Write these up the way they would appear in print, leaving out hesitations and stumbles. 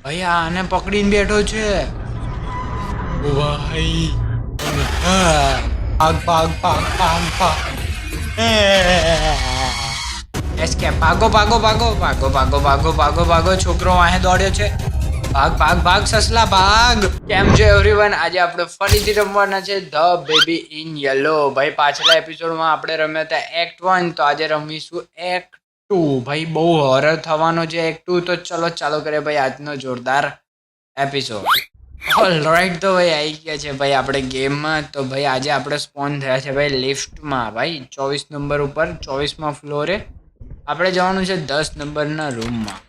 ભાઈ આને પકડીને બેઠો છે. ઓ ભાઈ ભાગ ભાગ ભાગ ભાગ ભાગ. એસ્કેપ. ભાગો ભાગો ભાગો ભાગો ભાગો ભાગો ભાગો ભાગો. છોકરો વાહે દોડ્યો છે. ભાગ ભાગ ભાગ સસલા ભાગ. કેમ છે એવરીવન? આજે આપણે ફરીથી રમવાના છે ધ બેબી ઇન યલો. ભાઈ પાછલા એપિસોડમાં આપણે રમ્યા હતા એક્ટ 1, તો આજે રમીશું એક્ટ 2. ભાઈ બહુ હોરર થવાનો છે એક્ટ 2, તો ચલો ચાલો કરીએ ભાઈ આજનો જોરદાર એપિસોડ. ઓલરાઈટ, તો ભાઈ આવી ગયા છે ભાઈ આપણે ગેમમાં. તો ભાઈ આજે આપણે સ્પોન થયા છે ભાઈ લિફ્ટમાં. ભાઈ 24 નંબર ઉપર 24માં ફ્લોરે આપણે જવાનું છે 10 નંબરના રૂમમાં.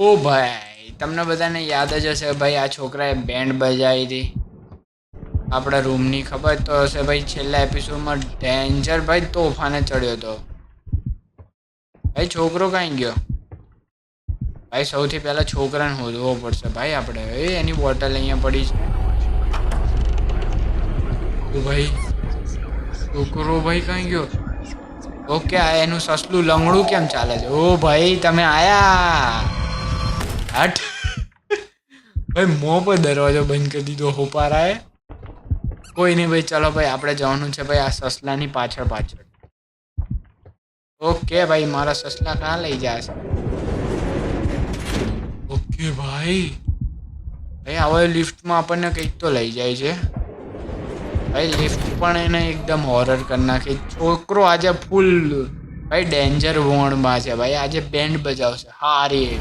ઓ ભાઈ તમને બધાને યાદ જ હશે ભાઈ આ છોકરાએ બેન્ડ બજાવી હતી આપણા રૂમની. ખબર તો હશે ભાઈ છેલ્લા એપિસોડમાં ડેન્જર ભાઈ તોફાને ચડ્યો હતો. ભાઈ છોકરો કાંઈ ગયો? ભાઈ સૌથી પહેલાં છોકરાને શોધવો પડશે ભાઈ આપણે. એની બોટલ અહીંયા પડી છે. ઓ ભાઈ છોકરો ભાઈ કાંઈ ગયો? ઓકે, આ એનું સસલું લંગડું કેમ ચાલે છે? ઓ ભાઈ તમે આયા. હટ ભાઈ મોં પર દરવાજો બંધ કરી દીધો હોપારાએ. કોઈ નહીં ભાઈ, ચલો ભાઈ આપણે જવાનું છે ભાઈ આ સસલાની પાછળ પાછળ. ઓકે ભાઈ, મારા સસલા ક્યાં લઈ જશે? ઓકે ભાઈ હવે લિફ્ટમાં આપણને કંઈક તો લઈ જાય છે ભાઈ. લિફ્ટ પણ એને એકદમ હોરર કરી નાખી. છોકરો આજે ફૂલ ભાઈ ડેન્જર વોર્ડમાં છે ભાઈ. આજે બેન્ડ બજાવશે હારી.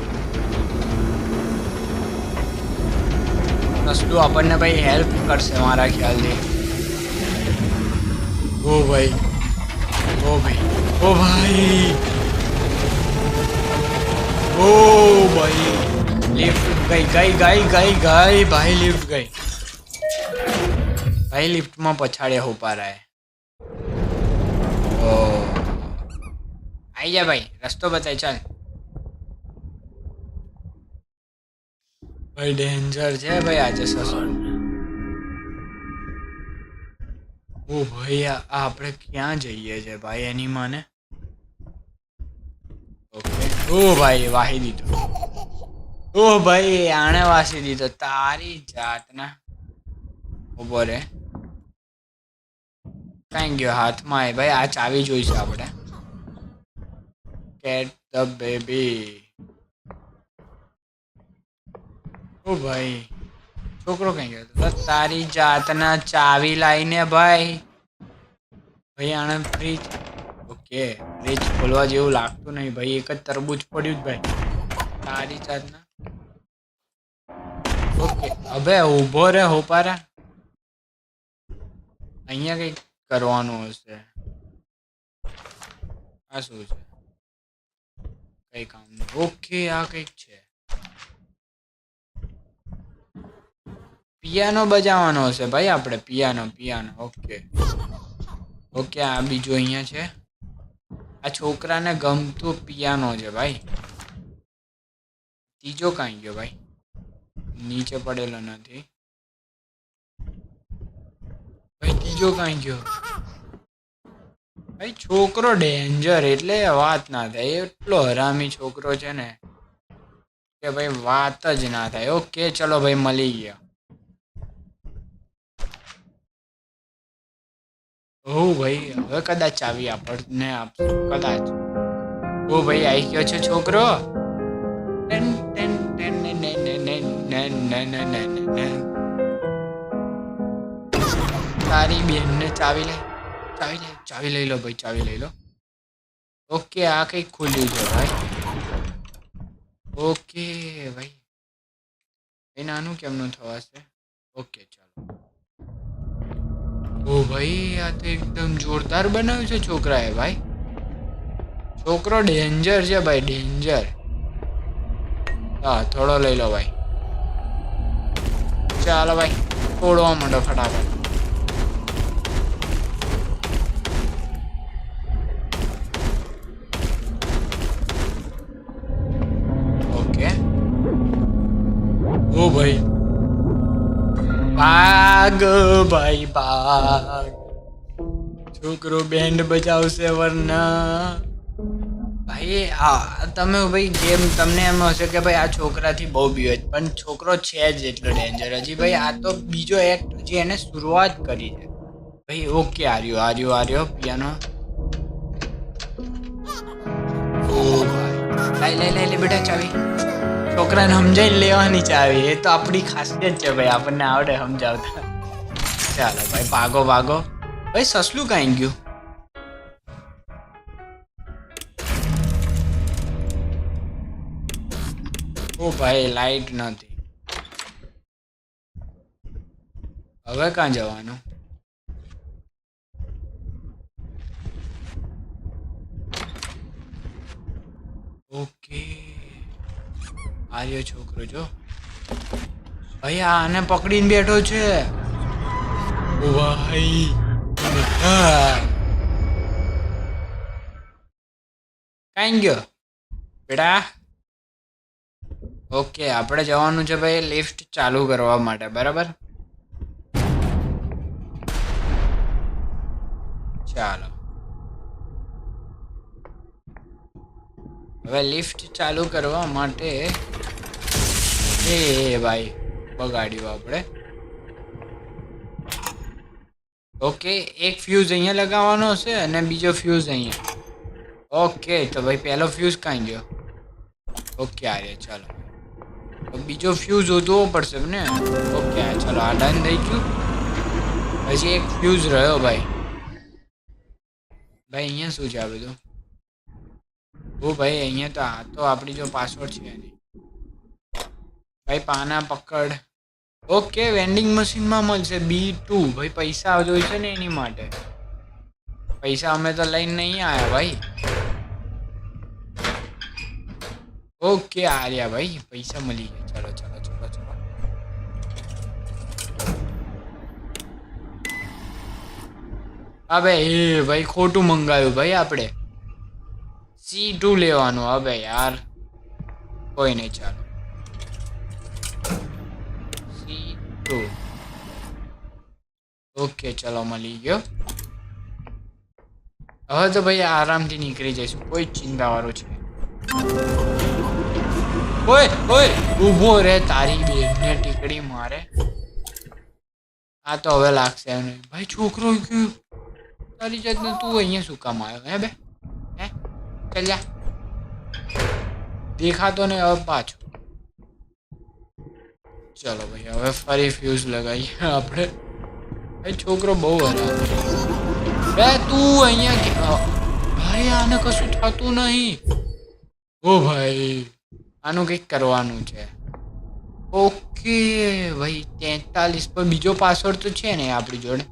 સસલું આપણને ભાઈ હેલ્પ કરશે મારા ખ્યાલથી. ઓ ભાઈ ઓ ભાઈ ઓ ભાઈ ઓ ભાઈ લિફ્ટ ગઈ ગઈ ગઈ ગઈ ગઈ ભાઈ. લિફ્ટ ગઈ ભાઈ. લિફ્ટમાં પછાડ્યા હોપારાય. ઓ આઈ જા ભાઈ, રસ્તો બતાય ચાલ. ભાઈ ડેન્જર છે ભાઈ આજે સસલું. ઓ ભાઈ આ આપણે ક્યાં જઈએ છે ભાઈ એની માને? ઓકે. ઓ ભાઈ વાહી દીધો. ઓ ભાઈ આણે વાસી દીધો. તારી જાતના. ઉભો રે. કાંઈ ગયો હાથમાં? એ ભાઈ આ ચાવી જોઈશે આપણે. Cat the baby. ઓ ભાઈ છોકરો કઈ ગયો? તારી જાતના ચાવી લાઈને ભાઈ. ભાઈ આણે ફ્રીજ. ઓકે, ફ્રીજ ખોલવા જેવું લાગતું નહીં ભાઈ. એક જ તરબૂચ પડ્યું જ ભાઈ. તારી જાતના. ઓકે હવે ઊભો રે હોપારા. અહીંયા કંઈક કરવાનું હશે. આ શું છે? કઈ કામ નહીં. ઓકે આ કંઈક છે. પિયાનો બજાવવાનો હશે ભાઈ આપણે. Piano piano. ઓકે ઓકે આ બીજું અહીંયા છે. આ છોકરાને ગમતું પિયાનો છે ભાઈ. ત્રીજો કાંઈ ગયો ભાઈ? નીચે પડેલો નથી ભાઈ. ત્રીજો કાંઈ ગયો ભાઈ? છોકરો ડેન્જર એટલે વાત ના થાય. એટલો હરામી છોકરો છે ને કે ભાઈ વાત જ ના થાય. ઓકે ચલો ભાઈ મળી ગયા. ઓ ભાઈ હવે કદાચ ચાવી આપણને આપશે કદાચ. ઓ ભાઈ આવી ગયો છે છોકરો. તારી બેનને ચાવી લે. ચાવી લઈ લો ભાઈ. ચાવી લઈ લો. ઓકે આ કંઈક ખુલ્યું છે ભાઈ. ઓકે ભાઈ એ નાનું કેમનું થવાશે? ઓકે ચાલો. ઓ ભાઈ આ તો એકદમ જોરદાર બનાવ્યું છે છોકરાએ ભાઈ. છોકરો ડેન્જર છે ભાઈ, ડેન્જર. હા થોડો લઈ લો ભાઈ. ચાલો ભાઈ તોડવા માંડો ફટાફટ. ઓકે ઓ ભાઈ ભાગ ભાઈ ભાગ. છોકરો બેન્ડ બજાવશે વરના. ભાઈ ભાઈ તમે ભાઈ ગેમ તમને એમ હશે કે ભાઈ આ છોકરાથી બહુ બીવે છે, પણ છોકરો છે જ એટલો ડેન્જર. હજી ભાઈ આ તો બીજો એક્ટ જે એને શરૂઆત કરી છે ભાઈ. ઓકે આર્યો પિયાનો. ઓ ભાઈ લઈ બેટા ચાવી. છોકરાને સમજાઈ લેવાની ચાવી, એ તો આપણી ખાસિયત છે ભાઈ, આપણને આવડે સમજાવતા. ચાલો ભાઈ ભાગો ભાઈ. સસલું કાંઈ ગયું? ઓ ભાઈ લાઈટ નથી. હવે ક્યાં જવાનું? ઓકે આર્યો છોકરો જો ભાઈ આને પકડીને બેઠો છે. ઓ ભાઈ કાંઈ ગયો બેટા? ઓકે આપણે જવાનું છે ભાઈ લિફ્ટ ચાલુ કરવા માટે, બરાબર? ચાલો હવે લિફ્ટ ચાલુ કરવા માટે એ ભાઈ બગાડ્યું આપણે. ઓકે એક ફ્યુઝ અહીંયા લગાવવાનો હશે અને બીજો ફ્યુઝ અહીંયા. ઓકે તો ભાઈ પહેલો ફ્યુઝ કાંઈ ગયો? ઓકે આર્ય ચાલો બીજો ફ્યુઝ શોધવો પડશે ને. ઓકે ચાલો આ ડન થઈ ગયું. હજી એક ફ્યુઝ રહ્યો ભાઈ. અહીંયા શું છે આ બધું? ઓ ભાઈ અહીંયા તો આ તો આપણી જો પાસવર્ડ છે એની. ભાઈ પાના પકડ. ઓકે વેન્ડિંગ મશીનમાં મળશે B2 ભાઈ. પૈસા જોઈશે ને એની માટે. પૈસા અમે તો લઈને નહીં આવ્યા ભાઈ. ઓકે આર્યા ભાઈ પૈસા મળી ગયા. ચલો અબે એ ભાઈ ખોટું મંગાવ્યું ભાઈ આપણે. C2 લેવાનું. અબે યાર કોઈ નહીં ચાલો C2. ઓકે ચલો મળી ગયો. હવે તો ભાઈ આરામથી નીકળી જઈશું, કોઈ ચિંતા વાળું છે. ઓય ઊભો રે, તારી બેનને ટીકડી મારે. આ તો હવે લાગશે નહીં ભાઈ. છોકરો ગયો તારી જાતને. તું અહીંયા શું કામ આવ્યો હે બે? હે ચાલ જા. દેખાતો ને હવે પાછો. ચલો ભાઈ હવે ફરી ફ્યુઝ લગાવીએ આપણે. ભાઈ છોકરો બહુ હરામ. બે તું અહીંયા ભાઈ આને કશું થતું નહીં. ઓ ભાઈ આનું કંઈક કરવાનું છે. ઓકે ભાઈ 43 પર બીજો પાસવર્ડ તો છે ને આપણી જોડે.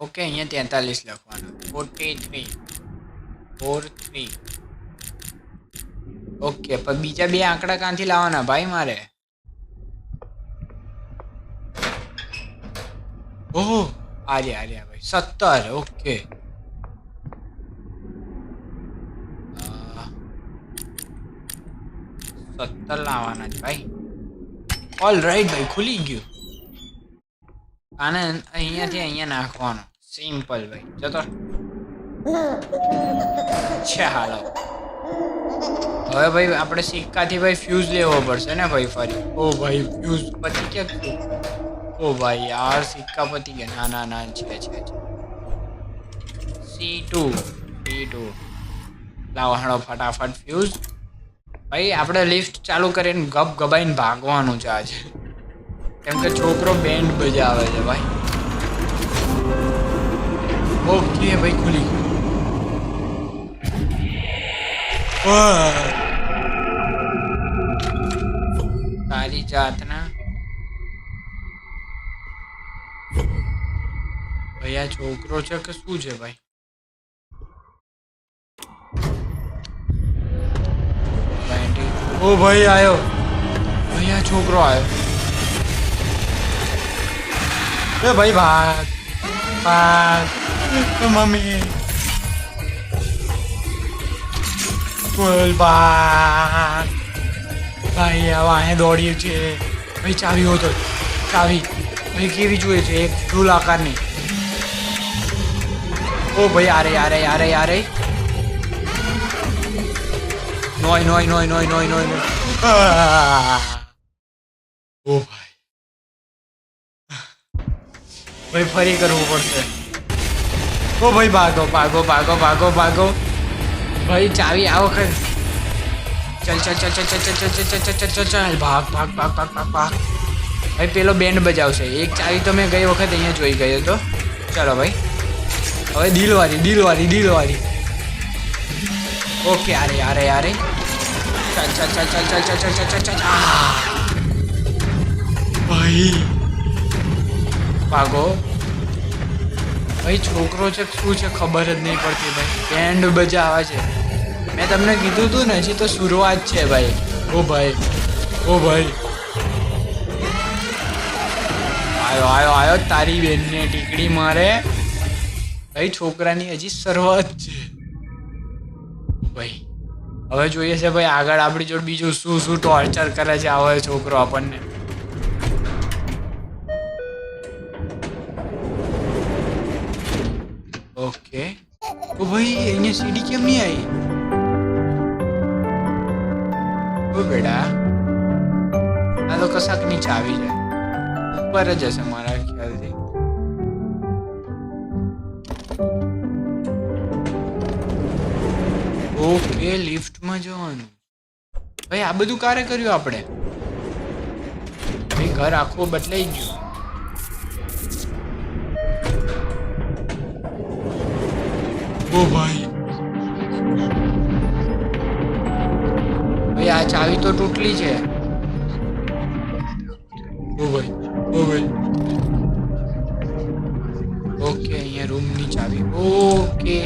ઓકે અહીંયા 43 લખવાનું. 43. ઓકે પણ બીજા બે આંકડા ક્યાંથી લાવવાના ભાઈ મારે? ઓહો આર્યા ભાઈ 17. ઓકે 17 લાવવાના છે ભાઈ. ઓલ રાઈટ ભાઈ ખુલી ગયું. આને અહીંયાથી અહીંયા નાખવાનો. સિમ્પલ ભાઈ. જતો ચાલો હવે ભાઈ આપણે સિક્કાથી ભાઈ ફ્યુઝ લેવો પડશે ને ભાઈ ફરી. ઓ ભાઈ ફ્યુઝ પતી ક્યાં? ઓ ભાઈ યાર સિક્કા પતી ગયા. ના છે C2 લાવો હાડો ફટાફટ ફ્યુઝ. ભાઈ આપણે લિફ્ટ ચાલુ કરીને ગપ ગબાઈને ભાગવાનું છે આજે, કેમ કે છોકરો બેન્ડ બજાવે છે ભાઈ. ઓકે ભાઈ ખુલી ગયું. તારી જાતના ભાઈ આ છોકરો છે કે શું છે ભાઈ? ઓ ભાઈ આવ્યો. ભાઈ આ છોકરો આવ્યો. એ ભાઈ ભાગ મમ્મી બોલ ભાગ. ભાઈ આવા અહીંયા દોડ્યું છે ભાઈ. ચાવી હોતો ચાવી ભાઈ કેવી જોઈએ છે? એક ફૂલ આકારની. ઓ ભાઈ યારે નોય. ઓ ભાઈ ફરી કરવું પડશે. ઓ ભાઈ ભાગો. ભાઈ ચાવી આ વખત. ચાલ ભાગ. ભાઈ પેલો બેન્ડ બજાવશે. એક ચાવી તો મેં ગઈ વખત અહીંયા જોઈ ગયો હતો. ચાલો ભાઈ હવે દિલવારી. ઓકે આરે. ચાલ. ભાઈ ભાગો. ભાઈ છોકરો છે શું છે ખબર જ નહીં પડતી ભાઈ. બેન્ડ બજાવે છે. મેં તમને કીધું તું ને હજી તો શરૂઆત છે ભાઈ. ઓ ભાઈ આયો તારી બેનને ટીકડી મારે. ભાઈ છોકરાની હજી શરૂઆત છે ભાઈ. હવે જોઈએ છે ભાઈ આગળ આપણી જોડે બીજું શું ટોર્ચર કરે છે આવો છોકરો આપણને. ઓકે તો ભાઈ અહીંયા સીડી કેમ નહીં આવી? ઓ બેટા આ તો કશાક નીચે આવી જાય. ઉપર જ હશે મારા ખ્યાલથી. ઓકે લિફ્ટમાં જવાનું. ભાઈ આ બધું ક્યારે કર્યું આપણે? ભાઈ ઘર આખું બદલાઈ ગયું. ઓ ભાઈ આ ચાવી તો તૂટલી છે. ઓ ભાઈ ઓકે અહીંયા રૂમની ચાવી. ઓકે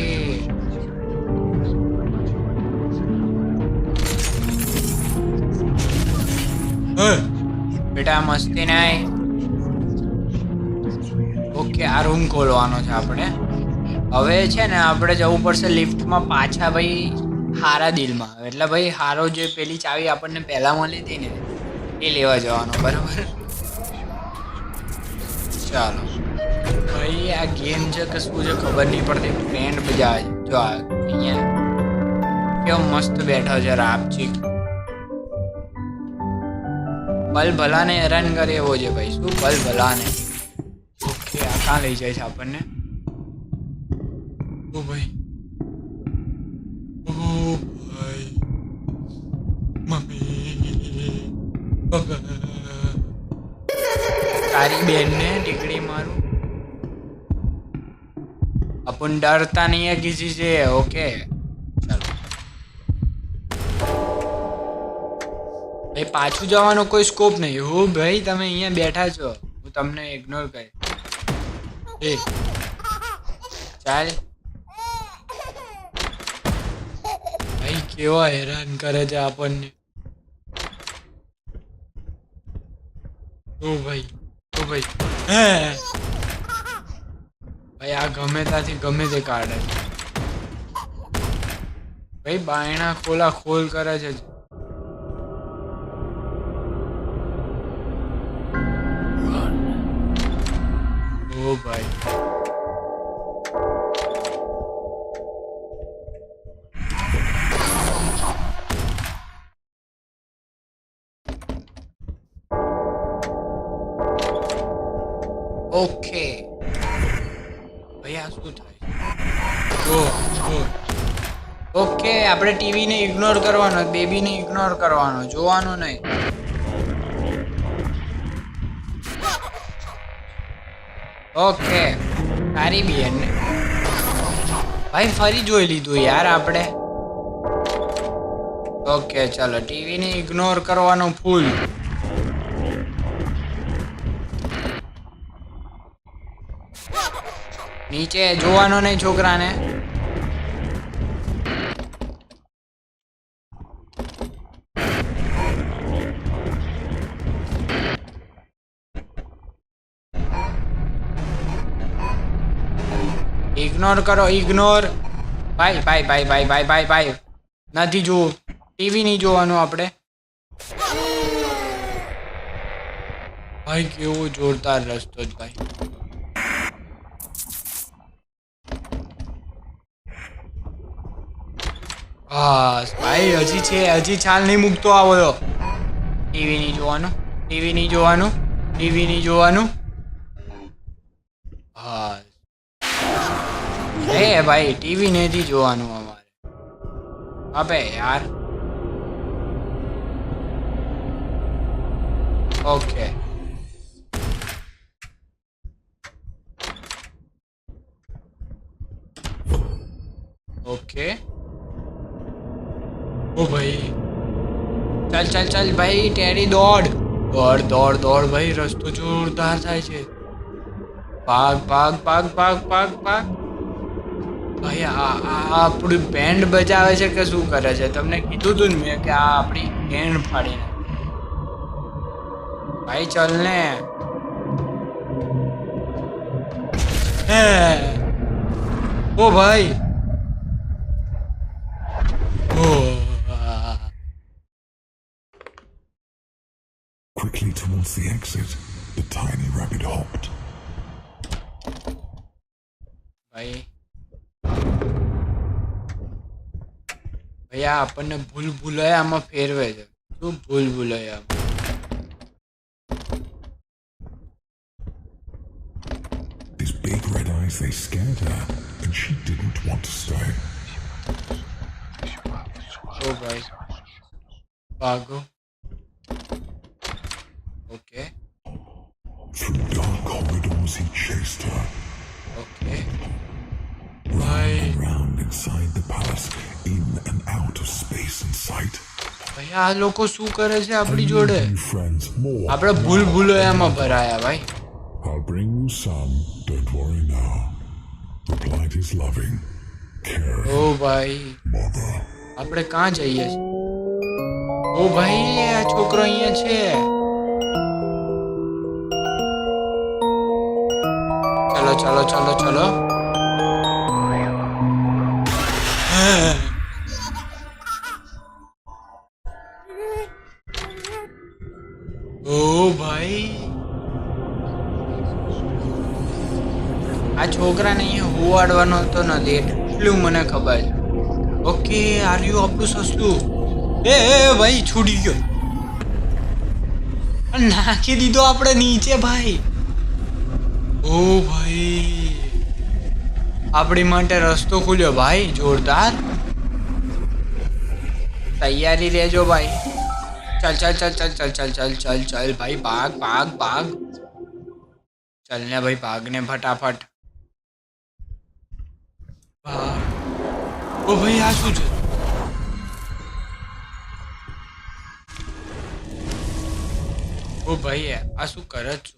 બેટા મસ્તી નહીં. ઓકે આ રૂમ ખોલવાનો છે આપણે. હવે છે ને આપણે જવું પડશે લિફ્ટમાં પાછા ભાઈ હારા દિલમાં. એટલે ભાઈ હારો જે પેલી ચાવી આપણને પહેલા મળી હતી ને એ લેવા જવાનો. બરાબર ચાલો ભાઈ. આ ગેમ છે કે શું છે ખબર નહીં પડતી. બેન્ડ બજાવે છે. જો અહીંયા કેવો મસ્ત બેઠો છે રાપચીક. બલ ભલાને હેરાન કરે એવો છે ભાઈ. શું બલ ભલાને. ઓકે આ ક્યાં લઈ જાય છે આપણને? ઓ ભાઈ મમ્મી તારી બેનને ટીકડી મારું. अपन डरता नहीं है किसी से. ओके चलो भाई पाछू जवानो कोई स्कोप नहीं. हो भाई તમે અહીંયા બેઠા છો હું તમને ઇગ્નોર કરી. એ ચાલ ભાઈ કેવા હેરાન કરે છે આપણને. ઓ ભાઈ હે ભાઈ આ ગમે ત્યાંથી ગમે તે કાઢે છે ભાઈ. બાયણા ખોલા ખોલ કરે છે. ઓ ભાઈ ઓકે ભાઈ આ શું થાય? ઓકે આપણે ટીવીને ઇગ્નોર કરવાનો, બેબીને ઇગ્નોર કરવાનો, જોવાનું નહીં. ઓકે તારી બેન ભાઈ ફરી જોઈ લીધું યાર આપણે. ઓકે ચાલો ટીવીને ઇગ્નોર કરવાનું ફૂલ. નીચે જોવાનો નહીં છોકરાને. ઇગ્નોર કરો ઇગ્નોર. ભાઈ ભાઈ ભાઈ ભાઈ ભાઈ ભાઈ ભાઈ નથી જોવું. ટીવી નહીં જોવાનું આપણે. ભાઈ કેવો જોરદાર રસ્તો જ ભાઈ. બસ ભાઈ હજી છે, હજી છાલ નહીં મૂકતો આ બધો. ટીવી નહીં જોવાનું, ટીવી નહીં જોવાનું, ટીવી નહીં જોવાનું. હા એ ભાઈ ટીવી નથી જોવાનું અમારે. અબે યાર. ઓકે ઓકે ઓ ભાઈ ચાલ ચાલ ચાલ ભાઈ ટેરી દોડ દોડ દોડ દોડ ભાઈ. રસ્તો જોરદાર થાય છે. ભાગ ભાગ ભાગ ભાગ ભાગ ભાગ. ભાઈ આ આપણું બેન્ડ બજાવે છે કે શું કરે છે? તમને કીધું તું ને મેં કે આ આપણી બેન્ડ ફાડીને. ભાઈ ચલ ને. હે ઓ ભાઈ Quickly towards the exit, the tiny rabbit hopped. ભાઈ ભૈયા આપણને ભૂલ ભૂલૈયામાં ફેરવે છે. શું ભૂલ ભૂલૈયામાં? These big red eyes, they scared her, and she didn't want to stay. ઓ ભાઈ ભાગો. Okay Through dark corridors, he chased her. Okay Round and round inside the palace, in and out of space and sight. ભાઈ આ લોકો શું કરે છે આપણી જોડે? New friends, more. આપણે ભૂલ ભૂલૈયામાં ભરાયા ભાઈ. I'll bring you some. Don't worry now. Replied his loving, caring ઓ ભાઈ mother. આપણે ક્યાં જઈએ છીએ? ઓ ભાઈ આ છોકરો અહીંયા છે. ચલો ચલો ચલો ચલો. ઓ ભાઈ આ છોકરાને અહીંયા હુવાડવાનો તો નથી એટલું મને ખબર છે. ઓકે આર્યું આપણું સસલું. એ ભાઈ છૂટી ગયો. નાખી દીધો આપણે નીચે ભાઈ. ઓ ભાઈ આપણી માટે રસ્તો ખુલ્યો ભાઈ. જોરદાર. તૈયારી લેજો ભાઈ. चल चल चल चल चल चल चल चल चल भाई भाग भाग भाग. चलने भाई भागने फटाफट. भाग. ओ भाई आ શું છે? ઓ ભાઈ આ શું કરે છો?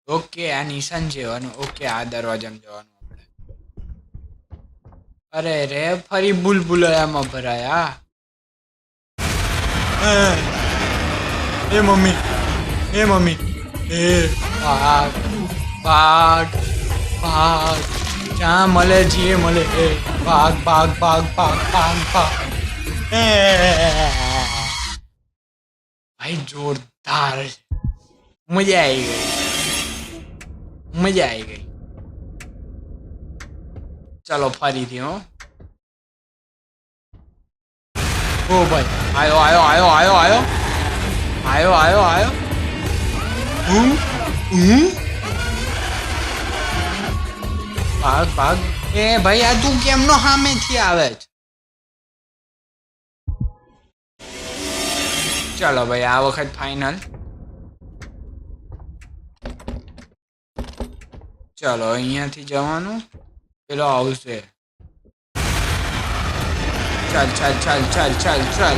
ઓકે આ નિશાન જવાનું. ઓકે આ દરવાજામાં જવાનું આપણે. અરે રે ફરી ભૂલ ભૂલૈયામાં ભરાયા. ए मम्मी ए भाग भाग भाग. जहाँ मले जिए मले. भाग भाग भाग भाग भाग भाग. भाई जोरदार. मजा आई गई. मजा आई गई. चलो फरी थी हो. ओ भाई आयो आयो आयो आयो आयो आयो आयो आयो. भाग भाग. ए भाई आ તું કેમનો સામેથી આવે છે? ચાલો ભાઈ આ વખત ફાઇનલ. ચાલો અહીંયાથી જવાનું. પેલો આવશે. चल चल चल चल चल चल.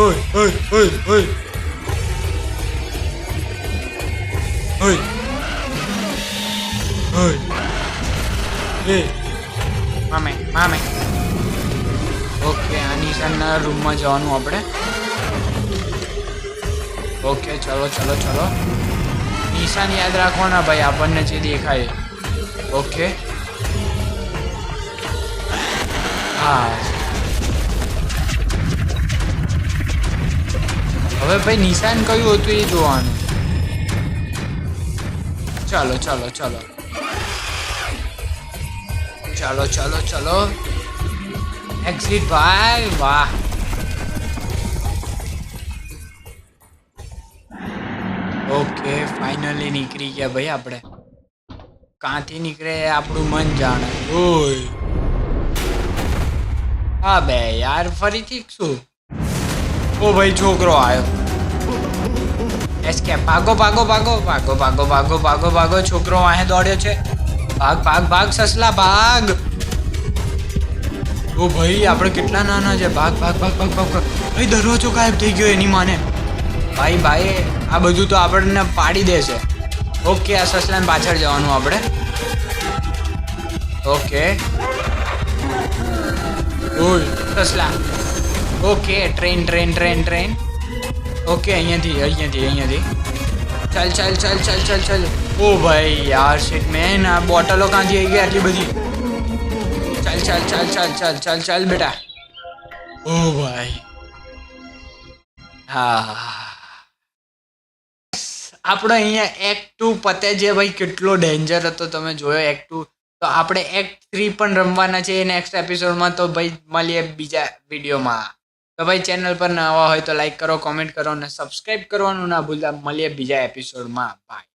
ओए ओए ओए ओए ओए ओए. ए मामे मामे. ओके આ નિશાનના રૂમમાં જવાનું આપણે. ઓકે ચલો ચલો ચલો. નિશાન યાદ રાખવાના ભાઈ આપણને જે દેખાય. ઓકે હા હવે ભાઈ નિશાન કયું હતું એ જોવાનું. ચાલો ચાલો ચાલો ચાલો ચાલો ચાલો એક્ઝિટ ભાઈ વાહ ઓકે ફાઇનલી નીકળી ગયા ભાઈ આપણે ક્યાંથી નીકળે એ આપણું મન જાણે ઓય હા બે યાર ફરીથી શું ઓ ભાઈ છોકરો આવ્યો એસ્કેપ ભાગો ભાગો ભાગો ભાગો ભાગો ભાગો ભાગો ભાગો છોકરો વાહે દોડ્યો છે ભાગ ભાગ ભાગ સસલા ભાગ ઓ ભાઈ આપણે કેટલા નાના છે ભાગ ભાગ ભાગ ભાગ ભાગ ભાઈ દરવાજો ગાયબ થઈ ગયો એની માને ભાઈ ભાઈ આ બધું તો આપણને પાડી દેશે ઓકે આ સસલાને પાછળ જવાનું આપણે ઓકે ઓય સસલા okay train train train train okay અહીંયાથી ચાલ ચાલ ચાલ ચાલ ચાલ ચાલ ઓ ભાઈ યાર શિટ મેન આ બોટલો ક્યાંથી આવી ગઈ આટલી બધી ચાલ ચાલ ચાલ ચાલ ચાલ ચાલ ચાલ બેટા ઓ ભાઈ હા આપણે અહીંયા એક્ટ 2 પતે છે ભાઈ કેટલો ડેન્જર હતો તમે જોયો એક્ટ 2 તો આપણે એક્ટ 3 પણ રમવાના છે નેક્સ્ટ એપિસોડમાં તો ભાઈ મળીએ બીજા વિડીયોમાં તો ભાઈ ચેનલ પર નવા હોય તો લાઈક કરો કોમેન્ટ કરો અને સબસ્ક્રાઇબ કરવાનું ના ભૂલતા મળીએ બીજા એપિસોડમાં બાય